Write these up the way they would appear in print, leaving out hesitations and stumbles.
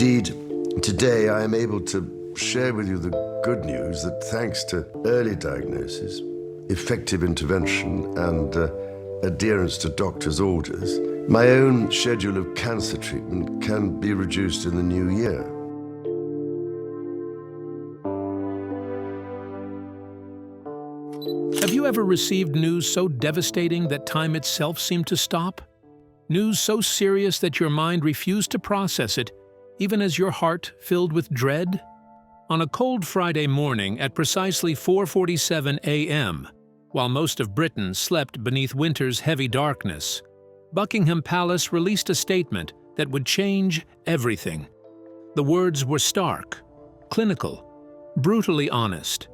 Indeed, today I am able to share with you the good news that thanks to early diagnosis, effective intervention, and adherence to doctors' orders, my own schedule of cancer treatment can be reduced in the new year. Have you ever received news so devastating that time itself seemed to stop? News so serious that your mind refused to process it, even as your heart filled with dread? On a cold Friday morning at precisely 4:47 a.m., while most of Britain slept beneath winter's heavy darkness, Buckingham Palace released a statement that would change everything. The words were stark, clinical, brutally honest.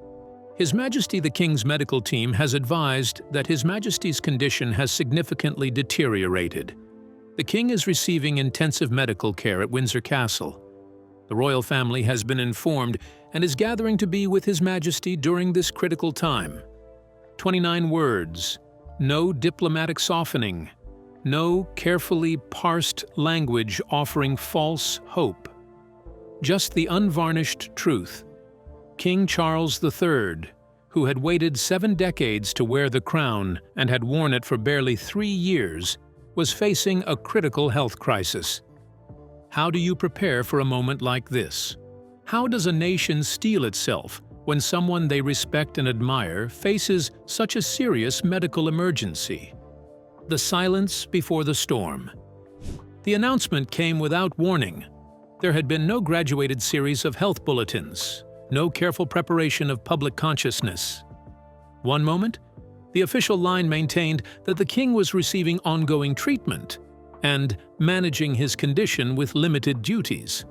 His Majesty the King's medical team has advised that His Majesty's condition has significantly deteriorated. The King is receiving intensive medical care at Windsor Castle. The royal family has been informed and is gathering to be with His Majesty during this critical time. 29 words, no diplomatic softening, no carefully parsed language offering false hope. Just the unvarnished truth. King Charles III, who had waited 7 decades to wear the crown and had worn it for barely 3 years, was facing a critical health crisis. How do you prepare for a moment like this? How does a nation steel itself when someone they respect and admire faces such a serious medical emergency? The silence before the storm. The announcement came without warning. There had been no graduated series of health bulletins, no careful preparation of public consciousness. One moment, the official line maintained that the king was receiving ongoing treatment and managing his condition with limited duties.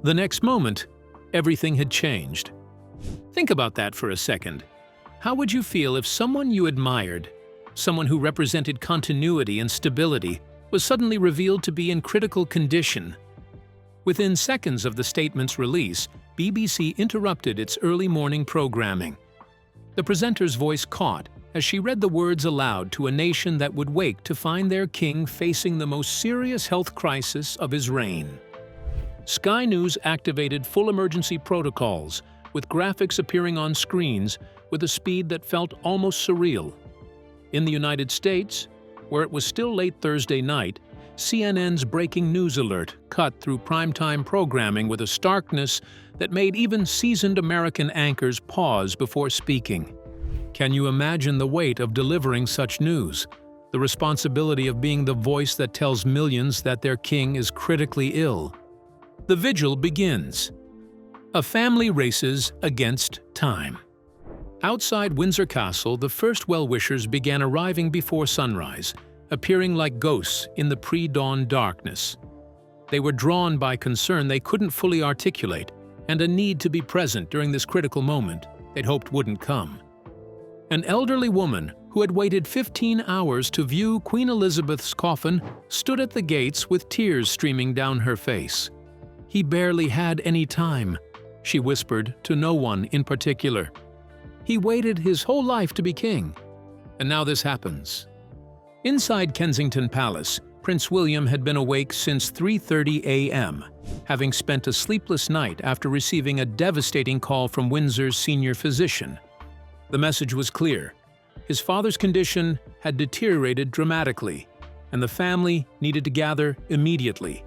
The next moment, everything had changed. Think about that for a second. How would you feel if someone you admired, someone who represented continuity and stability, was suddenly revealed to be in critical condition? Within seconds of the statement's release, BBC interrupted its early morning programming. The presenter's voice caught as she read the words aloud to a nation that would wake to find their king facing the most serious health crisis of his reign. Sky News activated full emergency protocols, with graphics appearing on screens with a speed that felt almost surreal. In the United States, where it was still late Thursday night, CNN's breaking news alert cut through primetime programming with a starkness that made even seasoned American anchors pause before speaking. Can you imagine the weight of delivering such news? The responsibility of being the voice that tells millions that their king is critically ill? The vigil begins. A family races against time. Outside Windsor Castle, the first well-wishers began arriving before sunrise, appearing like ghosts in the pre-dawn darkness. They were drawn by concern they couldn't fully articulate and a need to be present during this critical moment they'd hoped wouldn't come. An elderly woman who had waited 15 hours to view Queen Elizabeth's coffin stood at the gates with tears streaming down her face. "He barely had any time," she whispered to no one in particular. "He waited his whole life to be king, and now this happens." Inside Kensington Palace, Prince William had been awake since 3:30 a.m., having spent a sleepless night after receiving a devastating call from Windsor's senior physician. The message was clear. His father's condition had deteriorated dramatically, and the family needed to gather immediately.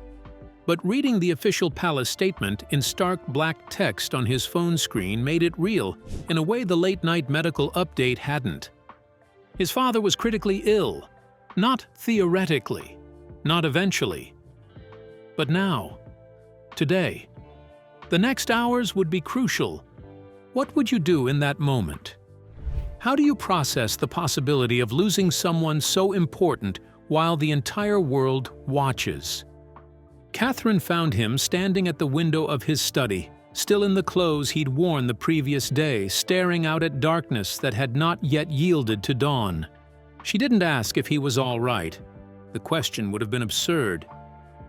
But reading the official palace statement in stark black text on his phone screen made it real in a way the late-night medical update hadn't. His father was critically ill. Not theoretically, not eventually, but now, today. The next hours would be crucial. What would you do in that moment? How do you process the possibility of losing someone so important while the entire world watches? Catherine found him standing at the window of his study, still in the clothes he'd worn the previous day, staring out at darkness that had not yet yielded to dawn. She didn't ask if he was all right. The question would have been absurd.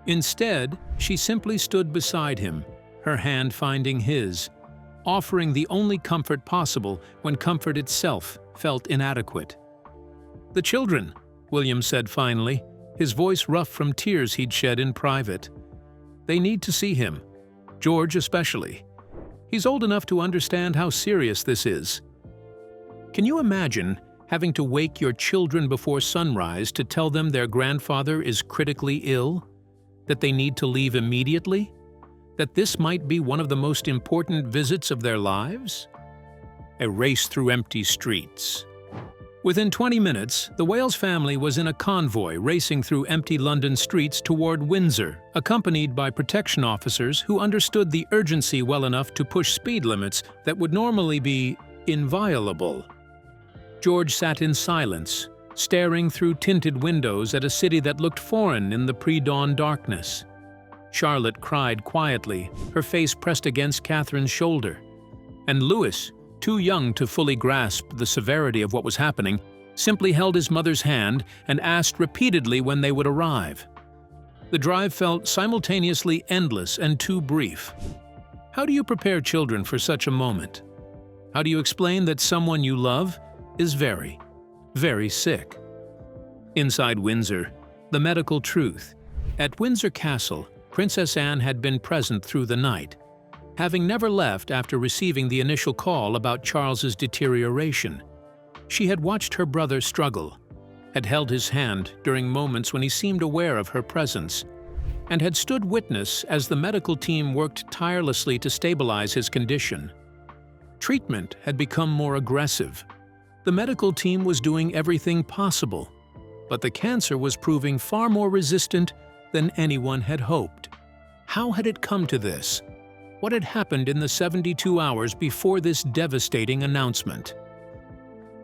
Instead, she simply stood beside him, her hand finding his, offering the only comfort possible when comfort itself felt inadequate. "The children," William said finally, his voice rough from tears he'd shed in private. They need to see him, George especially. He's old enough to understand how serious this is. Can you imagine having to wake your children before sunrise to tell them their grandfather is critically ill? That they need to leave immediately? That this might be one of the most important visits of their lives? A race through empty streets. Within 20 minutes, the Wales family was in a convoy racing through empty London streets toward Windsor, accompanied by protection officers who understood the urgency well enough to push speed limits that would normally be inviolable. George sat in silence, staring through tinted windows at a city that looked foreign in the pre-dawn darkness. Charlotte cried quietly, her face pressed against Catherine's shoulder. And Louis, too young to fully grasp the severity of what was happening, simply held his mother's hand and asked repeatedly when they would arrive. The drive felt simultaneously endless and too brief. How do you prepare children for such a moment? How do you explain that someone you love is very, very sick? Inside Windsor, the medical truth. At Windsor Castle, Princess Anne had been present through the night, having never left after receiving the initial call about Charles's deterioration. She had watched her brother struggle, had held his hand during moments when he seemed aware of her presence, and had stood witness as the medical team worked tirelessly to stabilize his condition. Treatment had become more aggressive. The medical team was doing everything possible, but the cancer was proving far more resistant than anyone had hoped. How had it come to this? What had happened in the 72 hours before this devastating announcement?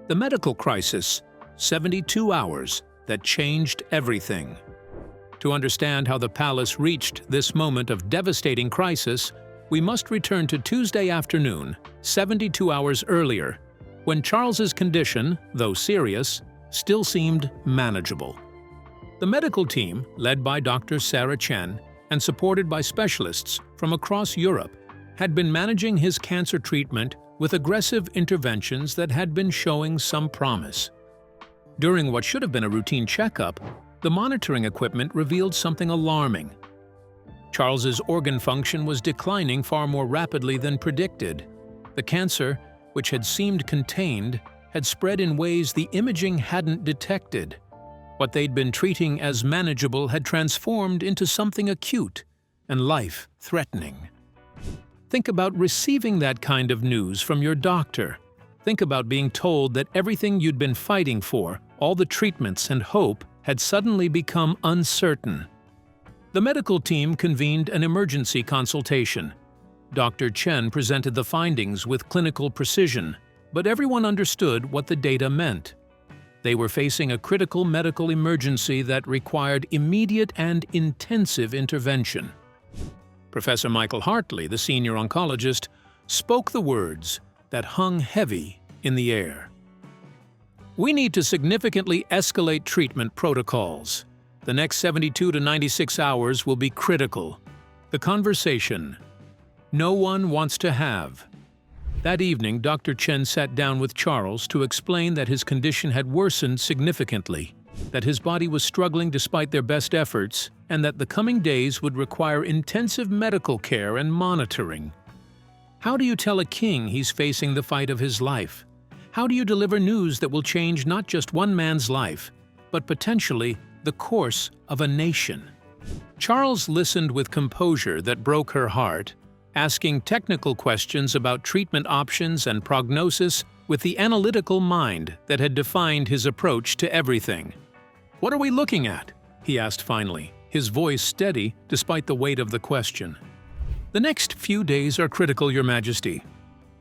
The medical crisis, 72 hours that changed everything. To understand how the palace reached this moment of devastating crisis, we must return to Tuesday afternoon, 72 hours earlier, when Charles's condition, though serious, still seemed manageable. The medical team, led by Dr. Sarah Chen and supported by specialists from across Europe, had been managing his cancer treatment with aggressive interventions that had been showing some promise. During what should have been a routine checkup, the monitoring equipment revealed something alarming. Charles's organ function was declining far more rapidly than predicted. The cancer, which had seemed contained, had spread in ways the imaging hadn't detected. What they'd been treating as manageable had transformed into something acute and life-threatening. Think about receiving that kind of news from your doctor. Think about being told that everything you'd been fighting for, all the treatments and hope, had suddenly become uncertain. The medical team convened an emergency consultation. Dr. Chen presented the findings with clinical precision, but everyone understood what the data meant. They were facing a critical medical emergency that required immediate and intensive intervention. Professor Michael Hartley, the senior oncologist, spoke the words that hung heavy in the air. We need to significantly escalate treatment protocols. The next 72 to 96 hours will be critical. The conversation no one wants to have. That evening, Dr. Chen sat down with Charles to explain that his condition had worsened significantly, that his body was struggling despite their best efforts, and that the coming days would require intensive medical care and monitoring. How do you tell a king he's facing the fight of his life? How do you deliver news that will change not just one man's life, but potentially the course of a nation? Charles listened with composure that broke her heart, asking technical questions about treatment options and prognosis with the analytical mind that had defined his approach to everything. "What are we looking at?" he asked finally, his voice steady despite the weight of the question. "The next few days are critical, Your Majesty.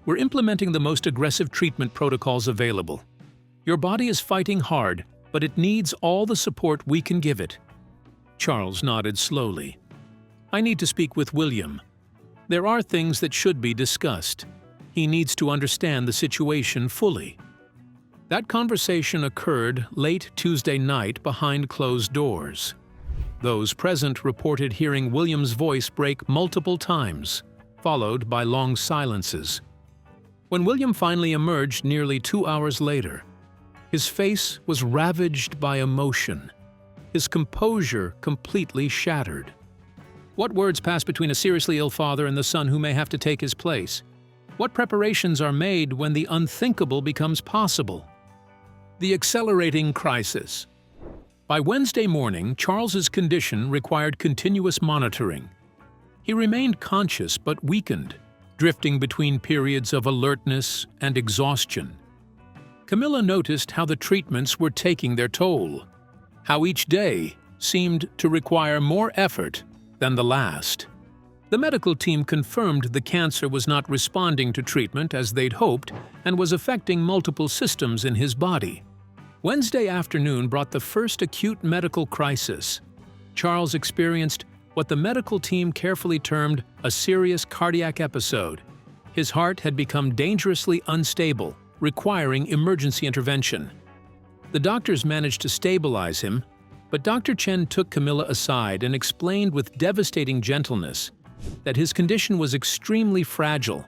We're implementing the most aggressive treatment protocols available. Your body is fighting hard, but it needs all the support we can give it." Charles nodded slowly. "I need to speak with William. There are things that should be discussed. He needs to understand the situation fully." That conversation occurred late Tuesday night behind closed doors. Those present reported hearing William's voice break multiple times, followed by long silences. When William finally emerged nearly 2 hours later, his face was ravaged by emotion, his composure completely shattered. What words pass between a seriously ill father and the son who may have to take his place? What preparations are made when the unthinkable becomes possible? The accelerating crisis. By Wednesday morning, Charles's condition required continuous monitoring. He remained conscious but weakened, drifting between periods of alertness and exhaustion. Camilla noticed how the treatments were taking their toll, how each day seemed to require more effort than the last. The medical team confirmed the cancer was not responding to treatment as they'd hoped and was affecting multiple systems in his body. Wednesday afternoon brought the first acute medical crisis. Charles experienced what the medical team carefully termed a serious cardiac episode. His heart had become dangerously unstable, requiring emergency intervention. The doctors managed to stabilize him, but Dr. Chen took Camilla aside and explained with devastating gentleness that his condition was extremely fragile,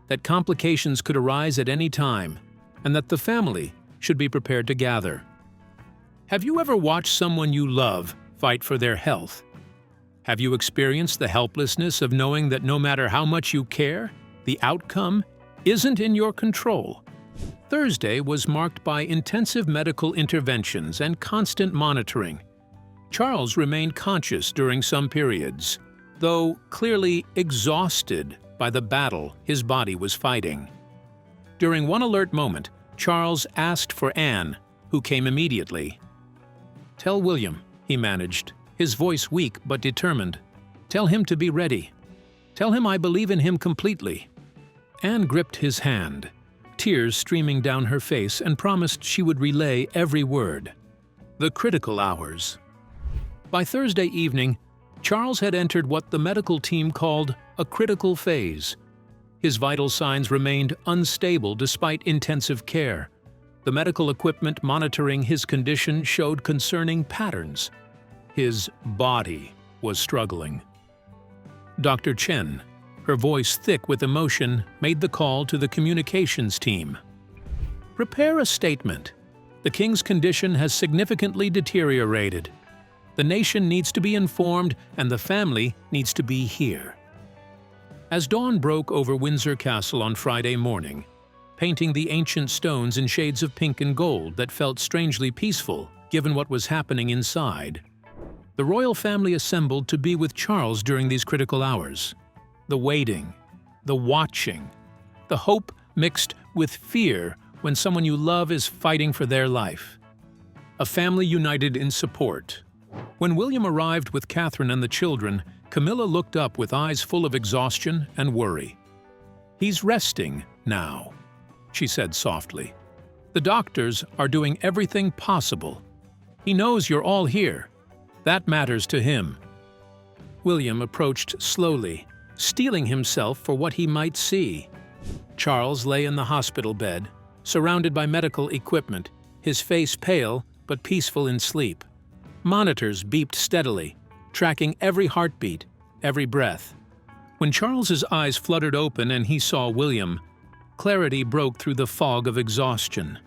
that complications could arise at any time, and that the family should be prepared to gather. Have you ever watched someone you love fight for their health? Have you experienced the helplessness of knowing that no matter how much you care, the outcome isn't in your control? Thursday was marked by intensive medical interventions and constant monitoring. Charles remained conscious during some periods, though clearly exhausted by the battle his body was fighting. During one alert moment, Charles asked for Anne, who came immediately. "Tell William," he managed, his voice weak but determined. "Tell him to be ready. Tell him I believe in him completely." Anne gripped his hand, tears streaming down her face, and promised she would relay every word. The critical hours. By Thursday evening, Charles had entered what the medical team called a critical phase. His vital signs remained unstable despite intensive care. The medical equipment monitoring his condition showed concerning patterns. His body was struggling. Dr. Chen, her voice thick with emotion, made the call to the communications team. "Prepare a statement. The king's condition has significantly deteriorated. The nation needs to be informed and the family needs to be here." As dawn broke over Windsor Castle on Friday morning, painting the ancient stones in shades of pink and gold that felt strangely peaceful given what was happening inside, the royal family assembled to be with Charles during these critical hours. The waiting, the watching, the hope mixed with fear when someone you love is fighting for their life. A family united in support. When William arrived with Catherine and the children, Camilla looked up with eyes full of exhaustion and worry. "He's resting now," she said softly. "The doctors are doing everything possible. He knows you're all here. That matters to him." William approached slowly, steeling himself for what he might see. Charles lay in the hospital bed, surrounded by medical equipment, his face pale but peaceful in sleep. Monitors beeped steadily, tracking every heartbeat, every breath. When Charles's eyes fluttered open and he saw William, clarity broke through the fog of exhaustion.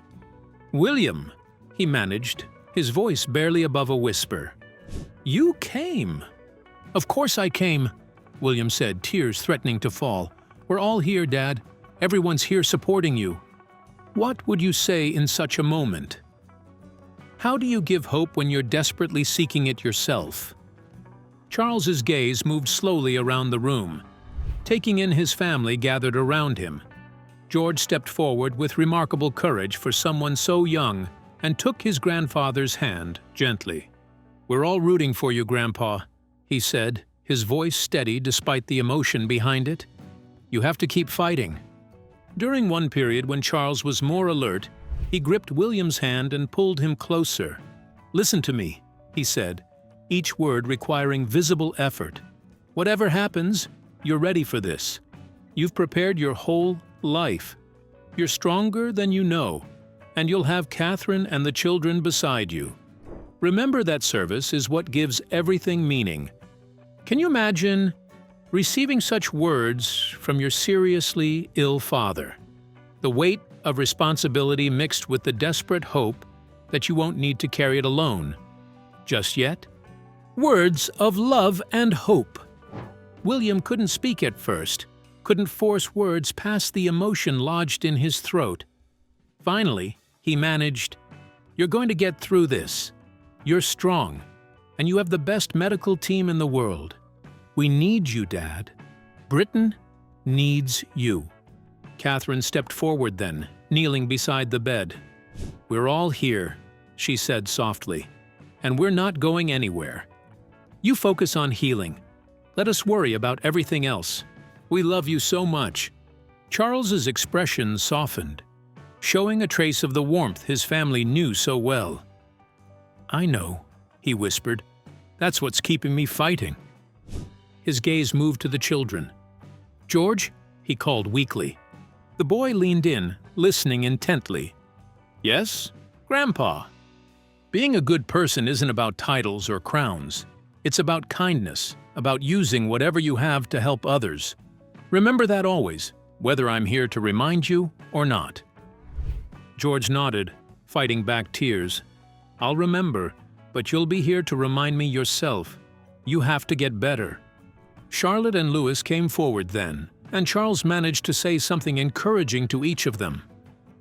"William," he managed, his voice barely above a whisper. "You came." "Of course I came," William said, tears threatening to fall. "We're all here, Dad. Everyone's here supporting you." What would you say in such a moment? How do you give hope when you're desperately seeking it yourself? Charles's gaze moved slowly around the room, taking in his family gathered around him. George stepped forward with remarkable courage for someone so young and took his grandfather's hand gently. "We're all rooting for you, Grandpa," he said, his voice steady despite the emotion behind it. "You have to keep fighting." During one period when Charles was more alert, he gripped William's hand and pulled him closer. "Listen to me," he said, each word requiring visible effort. "Whatever happens, you're ready for this. You've prepared your whole life. You're stronger than you know, and you'll have Catherine and the children beside you. Remember that service is what gives everything meaning." Can you imagine receiving such words from your seriously ill father? The weight of responsibility mixed with the desperate hope that you won't need to carry it alone just yet? Words of love and hope. William couldn't speak at first, couldn't force words past the emotion lodged in his throat. Finally, he managed, "You're going to get through this. You're strong, and you have the best medical team in the world. We need you, Dad. Britain needs you." Catherine stepped forward then, kneeling beside the bed. "We're all here," she said softly, "and we're not going anywhere. You focus on healing. Let us worry about everything else. We love you so much." Charles's expression softened, showing a trace of the warmth his family knew so well. "I know," he whispered. "That's what's keeping me fighting." His gaze moved to the children. "George?" he called weakly. The boy leaned in, listening intently. "Yes, Grandpa." Being a good person isn't about titles or crowns. It's about kindness, about using whatever you have to help others. Remember that always, whether I'm here to remind you or not. George nodded, fighting back tears. "I'll remember, but you'll be here to remind me yourself. You have to get better." Charlotte and Louis came forward then, and Charles managed to say something encouraging to each of them.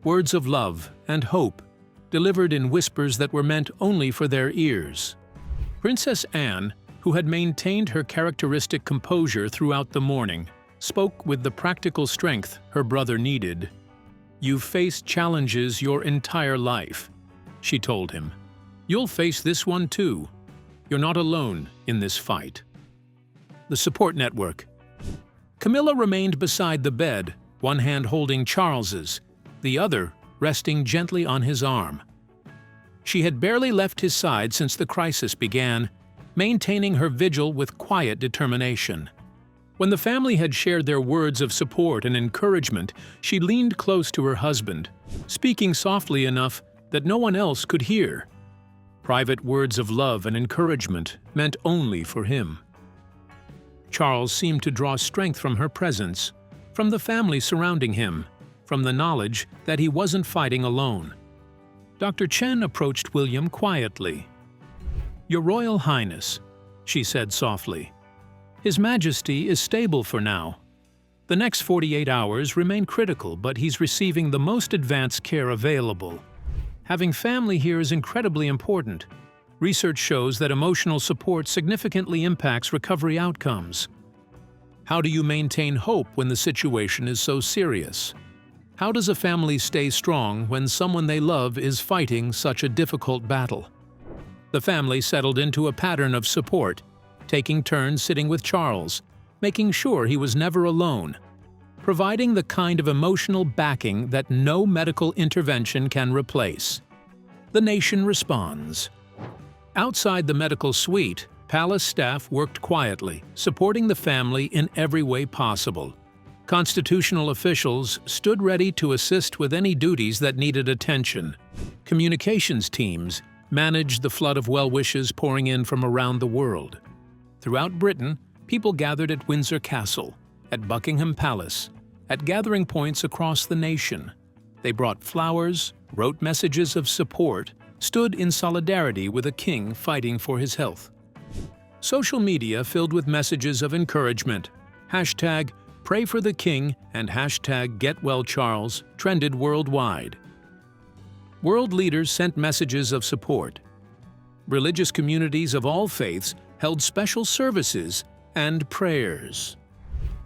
Words of love and hope, delivered in whispers that were meant only for their ears. Princess Anne, who had maintained her characteristic composure throughout the morning, spoke with the practical strength her brother needed. "You've faced challenges your entire life," she told him. "You'll face this one too. You're not alone in this fight." The support network. Camilla remained beside the bed, one hand holding Charles's, the other resting gently on his arm. She had barely left his side since the crisis began, maintaining her vigil with quiet determination. When the family had shared their words of support and encouragement, she leaned close to her husband, speaking softly enough that no one else could hear. Private words of love and encouragement meant only for him. Charles seemed to draw strength from her presence, from the family surrounding him, from the knowledge that he wasn't fighting alone. Dr. Chen approached William quietly. "Your Royal Highness," she said softly, "His Majesty is stable for now. The next 48 hours remain critical, but he's receiving the most advanced care available. Having family here is incredibly important. Research shows that emotional support significantly impacts recovery outcomes. How do you maintain hope when the situation is so serious? How does a family stay strong when someone they love is fighting such a difficult battle?" The family settled into a pattern of support, taking turns sitting with Charles, making sure he was never alone, providing the kind of emotional backing that no medical intervention can replace. The nation responds. Outside the medical suite, palace staff worked quietly, supporting the family in every way possible. Constitutional officials stood ready to assist with any duties that needed attention. Communications teams managed the flood of well-wishes pouring in from around the world. Throughout Britain, people gathered at Windsor Castle, at Buckingham Palace, at gathering points across the nation. They brought flowers, wrote messages of support, stood in solidarity with a king fighting for his health. Social media filled with messages of encouragement. Hashtag Pray for the King and hashtag GetWellCharles trended worldwide. World leaders sent messages of support. Religious communities of all faiths held special services and prayers.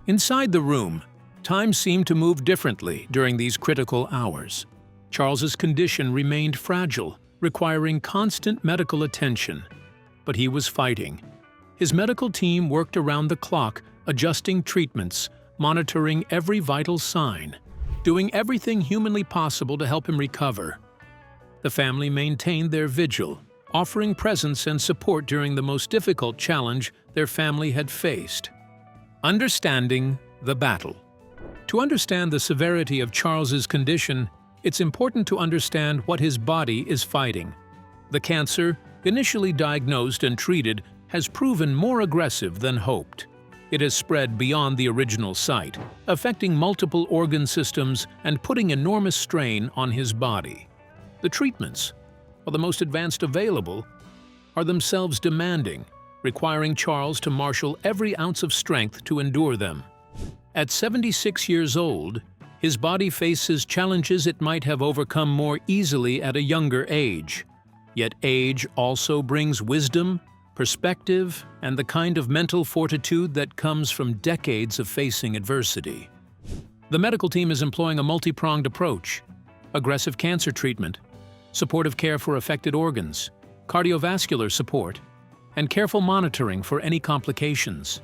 Inside the room, time seemed to move differently during these critical hours. Charles's condition remained fragile, requiring constant medical attention. But he was fighting. His medical team worked around the clock, adjusting treatments, monitoring every vital sign, doing everything humanly possible to help him recover. The family maintained their vigil, offering presence and support during the most difficult challenge their family had faced. Understanding the battle. To understand the severity of Charles's condition, it's important to understand what his body is fighting. The cancer, initially diagnosed and treated, has proven more aggressive than hoped. It has spread beyond the original site, affecting multiple organ systems and putting enormous strain on his body. The treatments, while the most advanced available, are themselves demanding, requiring Charles to marshal every ounce of strength to endure them. At 76 years old, his body faces challenges it might have overcome more easily at a younger age. Yet age also brings wisdom, perspective, and the kind of mental fortitude that comes from decades of facing adversity. The medical team is employing a multi-pronged approach: aggressive cancer treatment, supportive care for affected organs, cardiovascular support, and careful monitoring for any complications.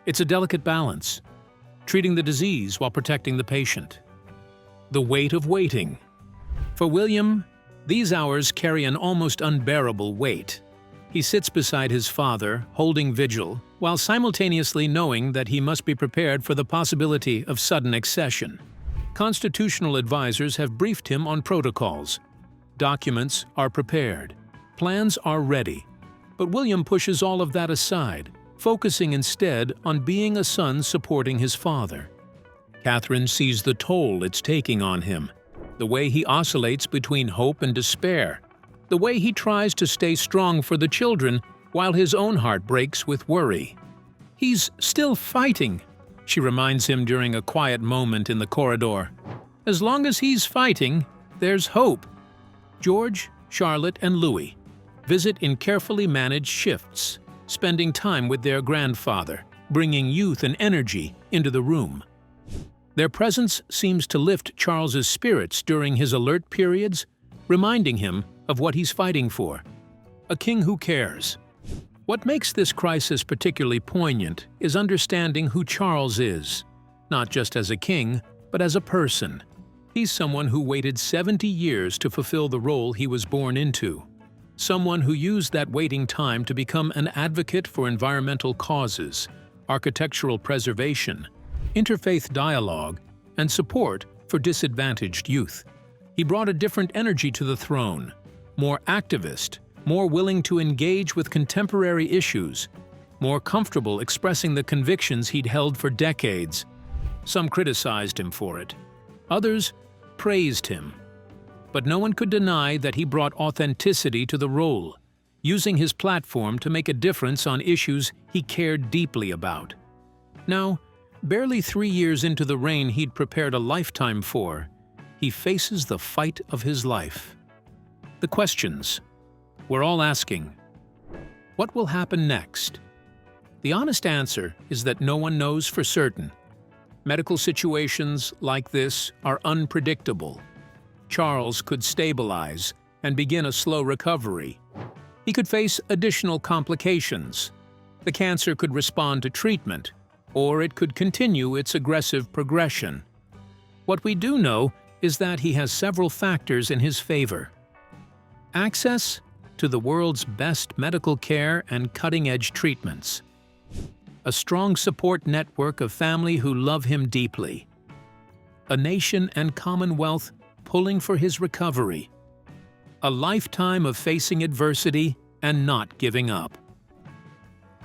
It's a delicate balance, treating the disease while protecting the patient. The weight of waiting. For William, these hours carry an almost unbearable weight. He sits beside his father, holding vigil, while simultaneously knowing that he must be prepared for the possibility of sudden accession. Constitutional advisors have briefed him on protocols. Documents are prepared. Plans are ready. But William pushes all of that aside, focusing instead on being a son supporting his father. Catherine sees the toll it's taking on him, the way he oscillates between hope and despair, the way he tries to stay strong for the children while his own heart breaks with worry. "He's still fighting," she reminds him during a quiet moment in the corridor. "As long as he's fighting, there's hope." George, Charlotte, and Louis visit in carefully managed shifts, spending time with their grandfather, bringing youth and energy into the room. Their presence seems to lift Charles's spirits during his alert periods, reminding him of what he's fighting for: a king who cares. What makes this crisis particularly poignant is understanding who Charles is, not just as a king, but as a person. He's someone who waited 70 years to fulfill the role he was born into. Someone who used that waiting time to become an advocate for environmental causes, architectural preservation, interfaith dialogue, and support for disadvantaged youth. He brought a different energy to the throne, more activist, more willing to engage with contemporary issues, more comfortable expressing the convictions he'd held for decades. Some criticized him for it. Others praised him. But no one could deny that he brought authenticity to the role, using his platform to make a difference on issues he cared deeply about. Now, barely 3 years into the reign he'd prepared a lifetime for, he faces the fight of his life. The questions we're all asking: what will happen next? The honest answer is that no one knows for certain. Medical situations like this are unpredictable. Charles could stabilize and begin a slow recovery. He could face additional complications. The cancer could respond to treatment, or it could continue its aggressive progression. What we do know is that he has several factors in his favor: access to the world's best medical care and cutting-edge treatments, a strong support network of family who love him deeply, a nation and commonwealth pulling for his recovery, a lifetime of facing adversity and not giving up.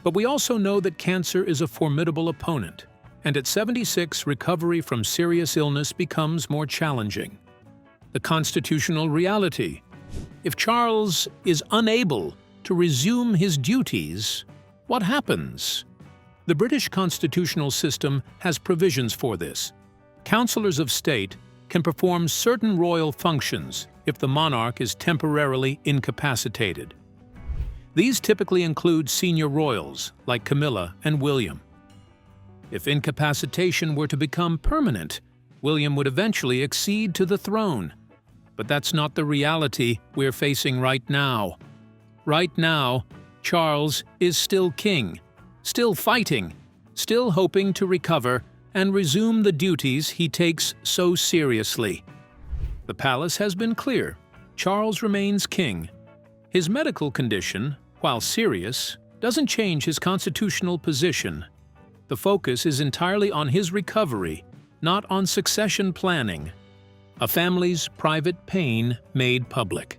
But we also know that cancer is a formidable opponent, and at 76, recovery from serious illness becomes more challenging. The constitutional reality: if Charles is unable to resume his duties, what happens? The British constitutional system has provisions for this. Councillors of state can perform certain royal functions if the monarch is temporarily incapacitated. These typically include senior royals like Camilla and William. If incapacitation were to become permanent, William would eventually accede to the throne. But that's not the reality we're facing right now. Right now, Charles is still king, still fighting, still hoping to recover and resume the duties he takes so seriously. The palace has been clear: Charles remains king. His medical condition, while serious, doesn't change his constitutional position. The focus is entirely on his recovery, not on succession planning. A family's private pain made public.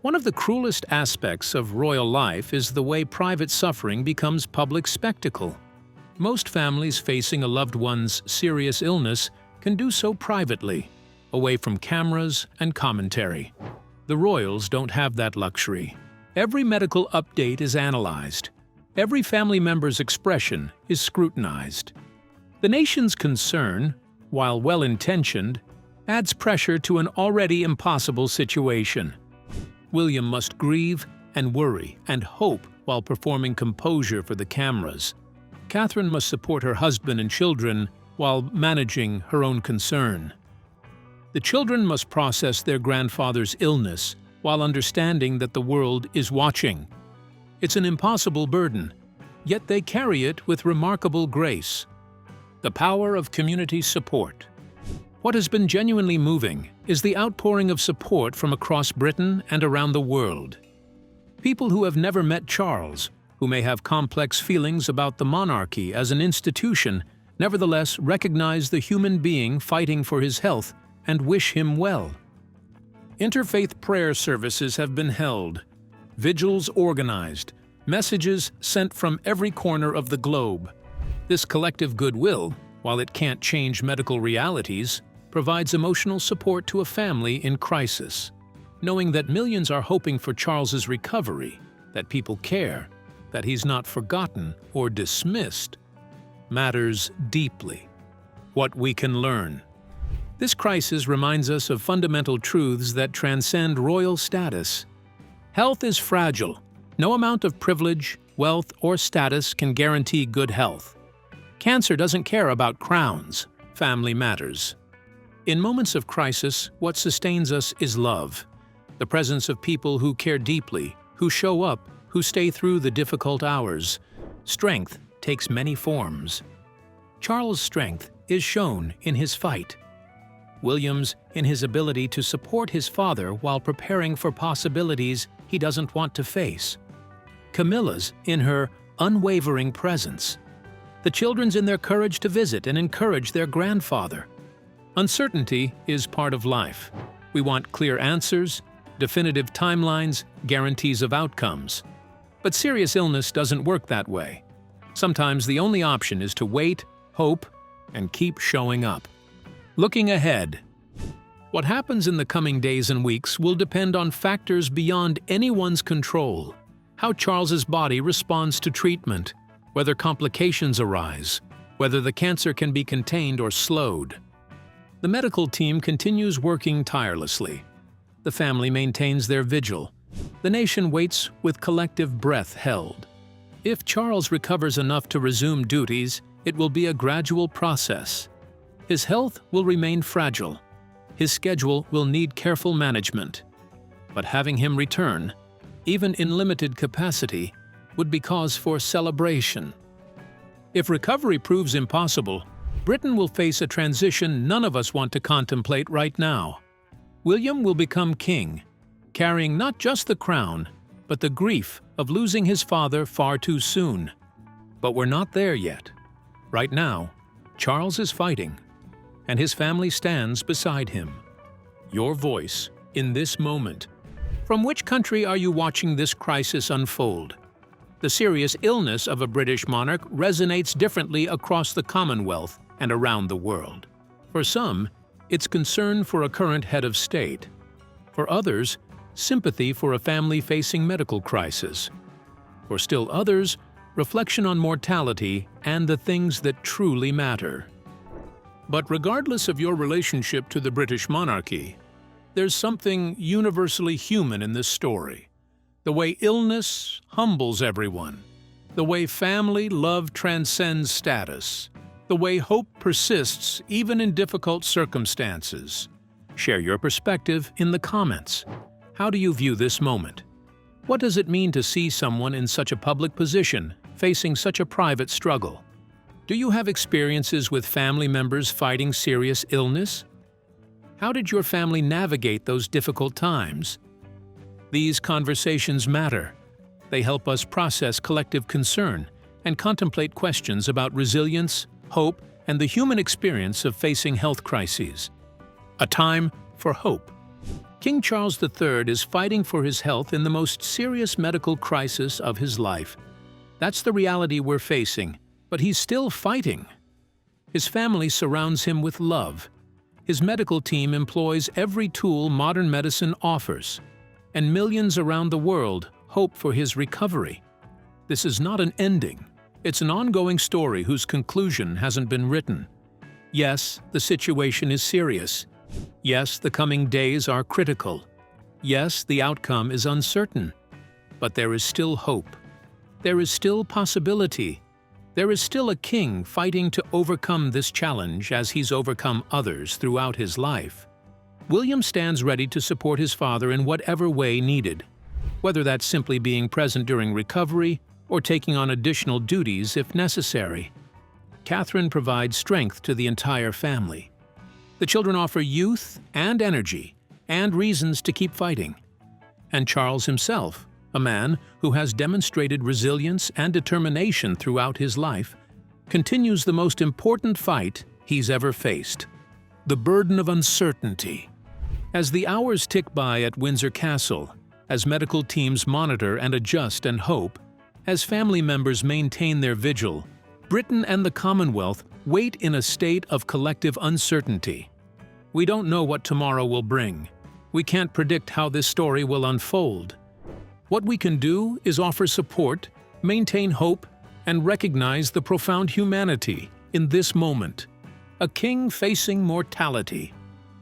One of the cruelest aspects of royal life is the way private suffering becomes public spectacle. Most families facing a loved one's serious illness can do so privately, away from cameras and commentary. The royals don't have that luxury. Every medical update is analyzed. Every family member's expression is scrutinized. The nation's concern, while well-intentioned, adds pressure to an already impossible situation. William must grieve and worry and hope while performing composure for the cameras. Catherine must support her husband and children while managing her own concern. The children must process their grandfather's illness while understanding that the world is watching. It's an impossible burden, yet they carry it with remarkable grace. The power of community support. What has been genuinely moving is the outpouring of support from across Britain and around the world. People who have never met Charles, who may have complex feelings about the monarchy as an institution, nevertheless recognize the human being fighting for his health and wish him well. Interfaith prayer services have been held, vigils organized, messages sent from every corner of the globe. This collective goodwill, while it can't change medical realities, provides emotional support to a family in crisis. Knowing that millions are hoping for Charles's recovery, that people care, that he's not forgotten or dismissed, matters deeply. What we can learn. This crisis reminds us of fundamental truths that transcend royal status. Health is fragile. No amount of privilege, wealth, or status can guarantee good health. Cancer doesn't care about crowns. Family matters. In moments of crisis, what sustains us is love. The presence of people who care deeply, who show up, who stay through the difficult hours. Strength takes many forms. Charles' strength is shown in his fight. William's in his ability to support his father while preparing for possibilities he doesn't want to face. Camilla's in her unwavering presence. The children's in their courage to visit and encourage their grandfather. Uncertainty is part of life. We want clear answers, definitive timelines, guarantees of outcomes. But serious illness doesn't work that way. Sometimes the only option is to wait, hope, and keep showing up. Looking ahead. What happens in the coming days and weeks will depend on factors beyond anyone's control. How Charles's body responds to treatment, whether complications arise, whether the cancer can be contained or slowed. The medical team continues working tirelessly. The family maintains their vigil. The nation waits with collective breath held. If Charles recovers enough to resume duties, it will be a gradual process. His health will remain fragile. His schedule will need careful management. But having him return, even in limited capacity, would be cause for celebration. If recovery proves impossible, Britain will face a transition none of us want to contemplate right now. William will become king, carrying not just the crown, but the grief of losing his father far too soon. But we're not there yet. Right now, Charles is fighting, and his family stands beside him. Your voice in this moment. From which country are you watching this crisis unfold? The serious illness of a British monarch resonates differently across the Commonwealth and around the world. For some, it's concern for a current head of state. For others, sympathy for a family facing medical crisis. For still others, reflection on mortality and the things that truly matter. But regardless of your relationship to the British monarchy, there's something universally human in this story. The way illness humbles everyone. The way family love transcends status. The way hope persists even in difficult circumstances. Share your perspective in the comments. How do you view this moment? What does it mean to see someone in such a public position facing such a private struggle? Do you have experiences with family members fighting serious illness? How did your family navigate those difficult times? These conversations matter. They help us process collective concern and contemplate questions about resilience, hope, and the human experience of facing health crises. A time for hope. King Charles III is fighting for his health in the most serious medical crisis of his life. That's the reality we're facing, but he's still fighting. His family surrounds him with love. His medical team employs every tool modern medicine offers. And millions around the world hope for his recovery. This is not an ending. It's an ongoing story whose conclusion hasn't been written. Yes, the situation is serious. Yes, the coming days are critical. Yes, the outcome is uncertain. But there is still hope. There is still possibility. There is still a king fighting to overcome this challenge as he's overcome others throughout his life. William stands ready to support his father in whatever way needed, whether that's simply being present during recovery or taking on additional duties if necessary. Catherine provides strength to the entire family. The children offer youth and energy and reasons to keep fighting. And Charles himself, a man who has demonstrated resilience and determination throughout his life, continues the most important fight he's ever faced: the burden of uncertainty. As the hours tick by at Windsor Castle, as medical teams monitor and adjust and hope, as family members maintain their vigil, Britain and the Commonwealth wait in a state of collective uncertainty. We don't know what tomorrow will bring. We can't predict how this story will unfold. What we can do is offer support, maintain hope, and recognize the profound humanity in this moment. A king facing mortality,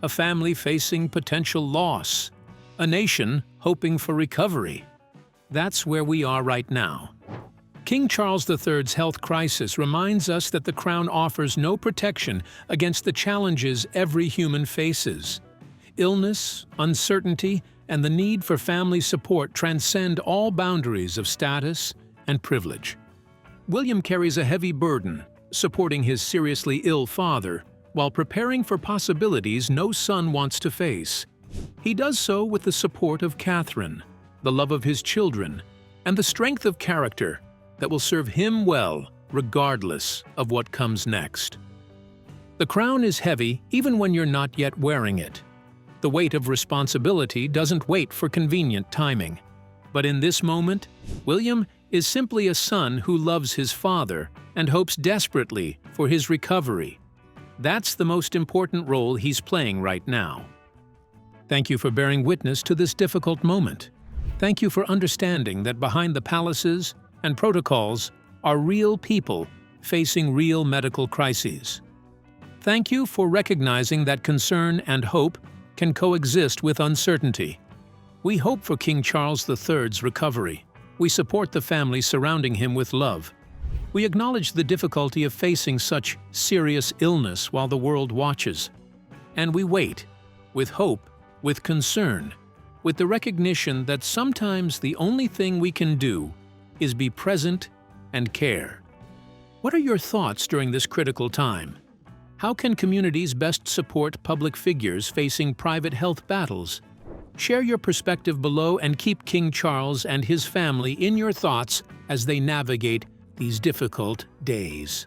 a family facing potential loss, a nation hoping for recovery. That's where we are right now. King Charles III's health crisis reminds us that the crown offers no protection against the challenges every human faces. Illness, uncertainty, and the need for family support transcend all boundaries of status and privilege. William carries a heavy burden, supporting his seriously ill father, while preparing for possibilities no son wants to face. He does so with the support of Catherine, the love of his children, and the strength of character that will serve him well regardless of what comes next. The crown is heavy even when you're not yet wearing it. The weight of responsibility doesn't wait for convenient timing. But in this moment, William is simply a son who loves his father and hopes desperately for his recovery. That's the most important role he's playing right now. Thank you for bearing witness to this difficult moment. Thank you for understanding that behind the palaces and protocols are real people facing real medical crises. Thank you for recognizing that concern and hope can coexist with uncertainty. We hope for King Charles III's recovery. We support the family surrounding him with love. We acknowledge the difficulty of facing such serious illness while the world watches. And we wait, with hope, with concern, with the recognition that sometimes the only thing we can do is be present and care. What are your thoughts during this critical time? How can communities best support public figures facing private health battles? Share your perspective below and keep King Charles and his family in your thoughts as they navigate these difficult days.